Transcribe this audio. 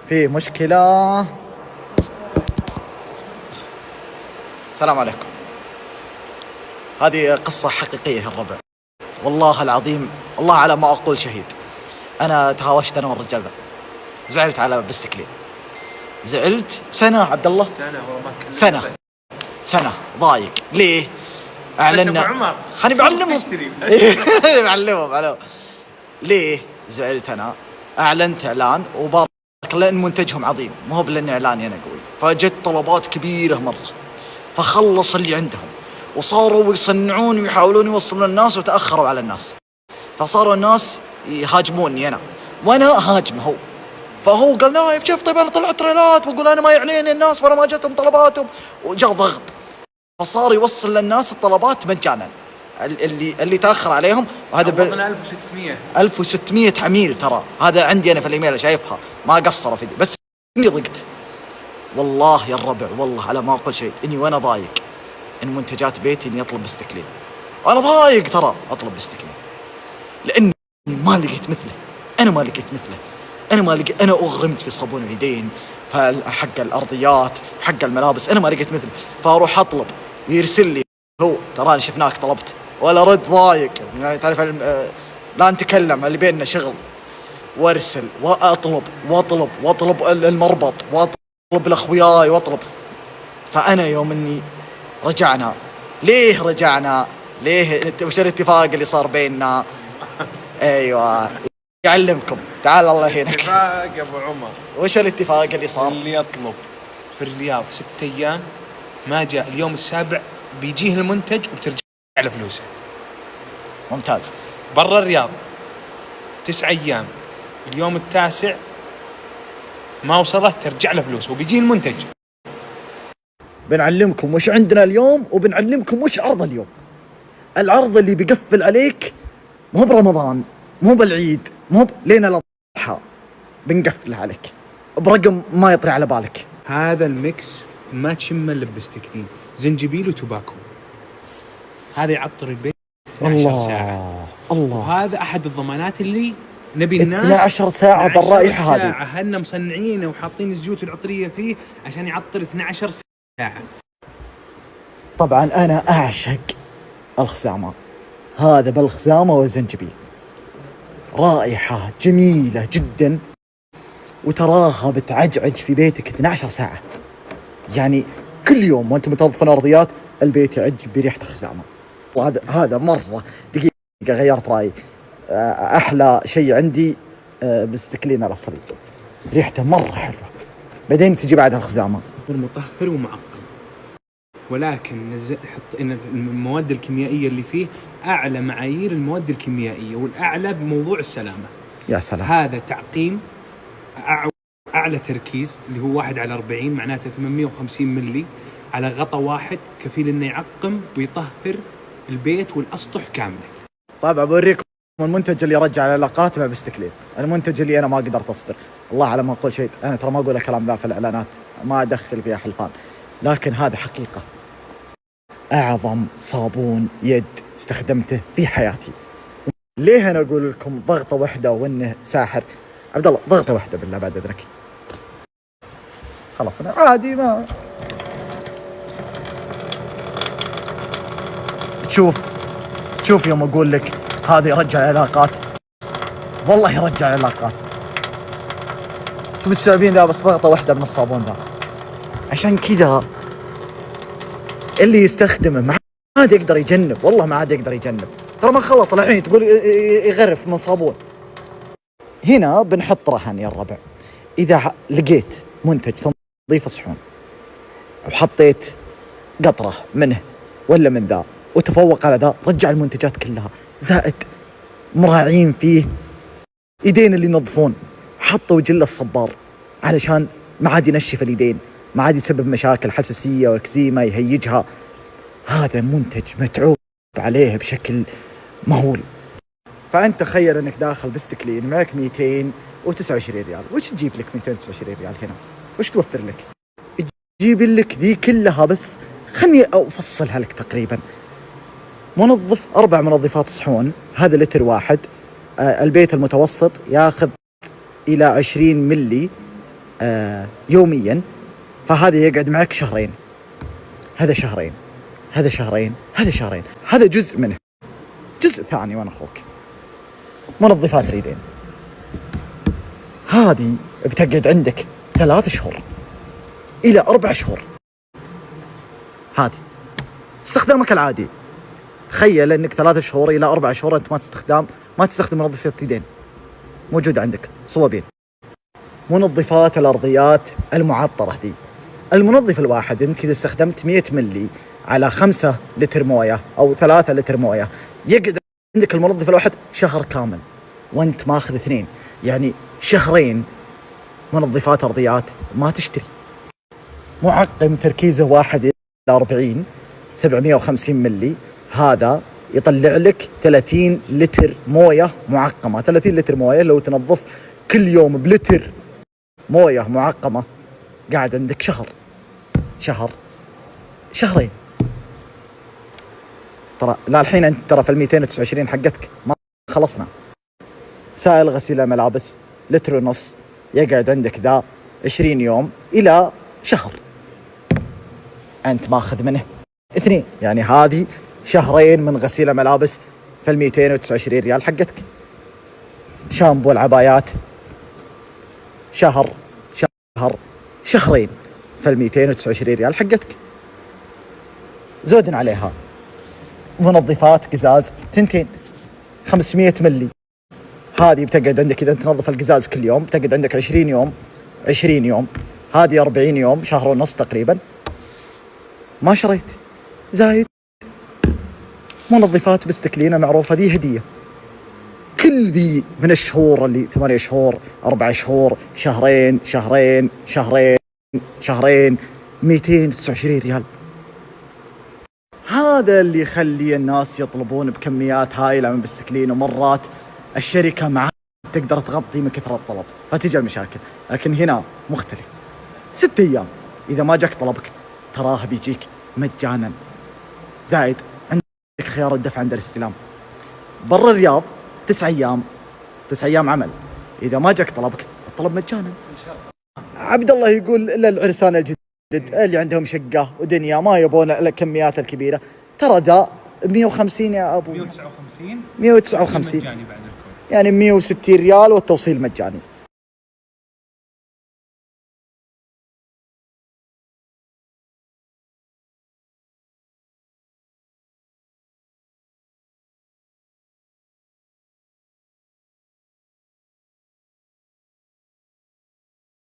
في مشكلة. السلام عليكم. هذه قصة حقيقية يا الربع، والله العظيم، الله على ما أقول شهيد. أنا تهاوشت أنا والرجال ذا، زعلت على بستكلين، زعلت سنة عبد الله، سنة ضايق. ليه؟ أعلنا خلني بعلمهم بعلمهم ليه زعلت أنا؟ أعلنت إعلان وبارك لأن منتجهم عظيم، مو هو لأن إعلاني أنا قوي، فجت طلبات كبيرة مرة، فخلص اللي عندهم وصاروا يصنعون ويحاولون يوصلون للناس وتأخروا على الناس، فصاروا الناس يهاجموني أنا وأنا هاجمه. فهو قال نايف شوف طيب أنا طلعت تريلات وأقول أنا ما يعنيني الناس وأنا ما جتهم طلباتهم، وجاء ضغط، فصار يوصل للناس الطلبات مجانا اللي تأخر عليهم. وهذا 1600 عميل ترى، هذا عندي أنا في الإيميل شايفها، ما قصروا في دي، بس إني ضقت والله يا الربع، والله على ما أقول شيء إني وأنا ضايق إن منتجات بيتي إني أطلب بستكلين، وأنا ضايق ترى أطلب بستكلين لأني ما لقيت مثله. أنا ما لقيت مثله، أنا أغرمت في صابون اليدين، حق الأرضيات، حق الملابس، أنا ما لقيت مثله، فأروح أطلب ويرسل لي هو تراني شفناك طلبت، ولا رد ضايق يعني، تعرف لا نتكلم اللي بيننا شغل، وارسل واطلب المربط، واطلب الاخوياي واطلب. فانا يوم اني رجعنا، ليه وش الاتفاق اللي صار بيننا؟ ايوه يعلمكم، تعال الله يهينك. اتفاق يا ابو عمر، وش الاتفاق اللي صار؟ اللي يطلب في الرياض 6 أيام ما جاء اليوم السابع بيجيه المنتج وبترجع له فلوسه. ممتاز. برا الرياض 9 أيام اليوم التاسع ما وصلت ترجع له فلوسه وبيجيه المنتج. بنعلمكم وش عندنا اليوم، وبنعلمكم وش عرض اليوم. العرض اللي بيقفل عليك مو برمضان، مو بالعيد، مو لين الأضحى، بنقفله عليك برقم ما يطري على بالك. هذا الميكس ما تشمه الا بستكلين، زنجبيل وتوباكو، هذا يعطر البيت 12 ساعة. الله، وهذا أحد الضمانات اللي نبي الناس 12 ساعة بالرائحة هذه، هن مصنعينه وحاطين الزيوت العطرية فيه عشان يعطر 12 ساعة. طبعا أنا أعشق الخزامة، هذا بالخزامة والزنجبيل، رائحة جميلة جدا، وتراها بتعجعج في بيتك 12 ساعة، يعني كل يوم وانت متوظفين أرضيات البيت يعج بريحة الخزامة. وهذا مرة دقيقة غيرت رأيي، أحلى شيء عندي بستكلين الأصلي، ريحته مرة حلوة، بعدين تجي بعدها الخزامة. مطهر ومعقم، ولكن حط إن المواد الكيميائية اللي فيه أعلى معايير المواد الكيميائية والأعلى بموضوع السلامة. يا سلام. هذا تعقيم أعلى تركيز اللي هو 1/40، معناته 850 ملي على غطاء واحد، كفيل إنه يعقم ويطهر البيت والأسطح كاملة. طبعا بوريكم المنتج اللي رجع العلاقات مع بستكلين، المنتج اللي أنا ما قدرت أصبر، الله على ما أقول شيء، أنا ترى ما أقول الكلام ذا في الإعلانات، ما أدخل فيها حلفان، لكن هذا حقيقة، أعظم صابون يد استخدمته في حياتي. ليه أنا أقول لكم ضغطة واحدة وإنه ساحر؟ عبد الله ضغطة واحدة بالله بعد إذنك، خلاص أنا عادي، ما تشوف يوم أقول لك هذا يرجع العلاقات، والله يرجع العلاقات. انتم مستوعبين ذا؟ بس ضغطة واحدة من الصابون ذا، عشان كذا اللي يستخدمه ما عاد يقدر يجنب، والله ما عاد يقدر يجنب، ترى ما خلص الحين تقول يغرف من صابون. هنا بنحط رهن يا الربع، إذا لقيت منتج تنظيف صحون وحطيت قطرة منه ولا من ذا وتفوق على ذا، رجع المنتجات كلها، زائد مراعين فيه ايدين اللي ينظفون، حطوا جل الصبار علشان ما عاد ينشف اليدين، ما عاد يسبب مشاكل حساسية واكزيما يهيجها. هذا منتج متعوب عليه بشكل مهول. فأنت تخيل أنك داخل بستكلين معك 229 ريال، وش تجيب لك 229 ريال هنا؟ وش توفر لك؟ تجيب لك ذي كلها، بس خلني أفصلها لك تقريبا. منظف 4 منظفات صحون، هذا لتر واحد، البيت المتوسط ياخذ إلى 20 ملي يوميا، فهذا يقعد معك شهرين، هذا شهرين، هذا شهرين، هذا شهرين، هذا جزء منه. جزء ثاني وانا اخوك، منظفات اليدين هذه بتقعد عندك 3 شهور الى 4 شهور. هذه استخدامك العادي. تخيل انك 3 شهور الى 4 شهور انت ما تستخدم منظفات يدين، موجودة عندك صوابين. منظفات الارضيات المعطرة ذي، المنظف الواحد انت اذا استخدمت 100 ملي على 5 لتر مويه او 3 لتر مويه، يقعد عندك المنظف الواحد شهر كامل وانت ماخذ 2، يعني شهرين منظفات ارضيات ما تشتري. معقم تركيزه 1 إلى 40 750 ملي، هذا يطلع لك 30 لتر مويه معقمه. 30 لتر مويه لو تنظف كل يوم بلتر مويه معقمه قاعد عندك شهرين. ترى لا الحين انت ترى في 229 حقتك ما خلصنا. سائل غسيل الملابس 1.5 لتر يقعد عندك ذا 20 يوم الى شهر، انت ماخذ منه 2، يعني هذه شهرين من غسيل ملابس في 229 ريال حقتك. شامبو العبايات شهرين في 229 ريال حقتك. زودن عليها منظفات قزاز 2 500 ملي، هذه بتقعد عندك إذا تنظف القزاز كل يوم بتقعد عندك 20 يوم، هذه 40 يوم، شهر ونص تقريبا. ما شريت زايد منظفات بستكلينة معروفة، ذي هدية. كل ذي من الشهور اللي 8 شهور 4 شهور شهرين 229 ريال. هذا اللي يخلي الناس يطلبون بكميات هائلة من بستكلين، ومرات الشركة معها تقدر تغطي من كثرة الطلب فتيجي المشاكل. لكن هنا مختلف، 6 أيام إذا ما جاك طلبك تراه بيجيك مجانا، زايد عندك خيار الدفع عند الاستلام. برا الرياض 9 أيام عمل، إذا ما جاك طلبك الطلب مجانا. عبد الله يقول إلا العرسان الجدد اللي عندهم شقة ودنيا ما يبون الكميات الكبيرة، ترى ذا 150 يا أبو، 159 مجاني بعد الكل، يعني 160 ريال والتوصيل مجاني.